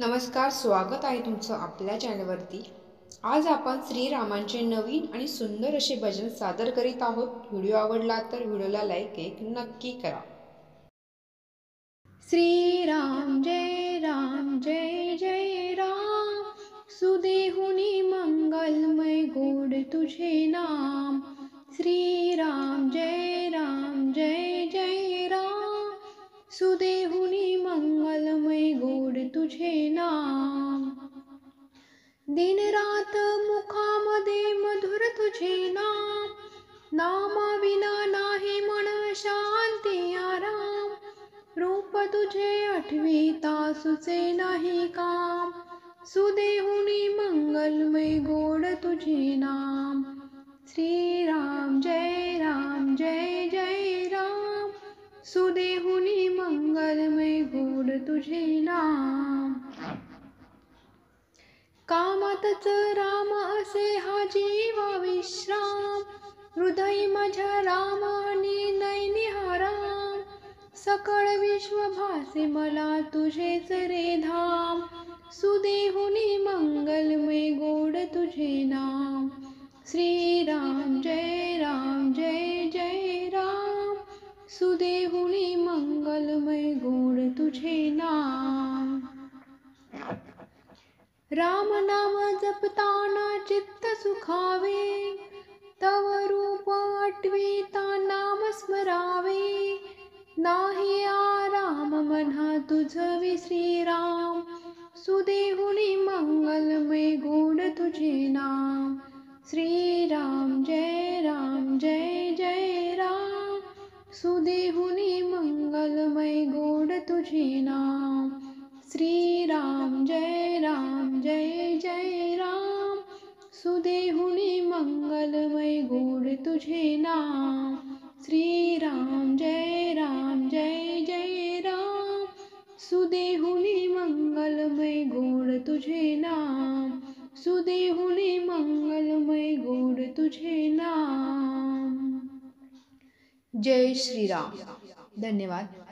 नमस्कार, स्वागत आहे तुमचं आपल्या चॅनलवरती। आज आपण श्रीरामांचे नवीन आणि सुंदर असे भजन सादर करीत आहोत। व्हिडिओ आवडला तर व्हिडिओला लाईक एक नक्की करा। श्रीराम जय जय राम, सुदेहुनी मंगलमय गोड तुझे नाम। श्रीराम जय जय राम, सुदेहुनी मंगलमय गोड तुझे नाम। दिन रात मुखामध्ये मधुर तुझे नाम, नामाविना नाही मन शांती आराम। रूप तुझे आठविता सुचे नाही काम, सुदेहुनी मंगलमय गोड तुझे नाम। श्रीराम जय जय राम, सुदेहुनी मंगलमय गोड तुझे नाम। कामातच राम असे हा जीवा विश्राम, हृदय माझ्या राम आणि नयनी हा राम। सकळ विश्व भासे मला तुझेच रे धाम, सुदेहुनी मंगलमय गोड तुझे नाम। श्रीराम जय जय राम, सुदेहुनी मंगलमय गोड तुझे नाम। राम नाम जपताना चित्त सुखावे, तव रूप आठविता नाम स्मरावे। नाही आराम मना तुझ श्रीराम, सुदेहुनी मंगलमय गोड तुझे नाम। श्रीराम जय जय राम, सुदेहुनी मंगलमय गोड तुझे नाम। श्रीराम जय जय राम, सुदेहुनी मंगलमय गोड तुझे नाम। श्रीराम जय जय राम, सुदेहुनी मंगलमय गोड तुझे नाम। सुदेहुनी मंगलमय गोड तुझे नाम। जय श्रीराम। धन्यवाद।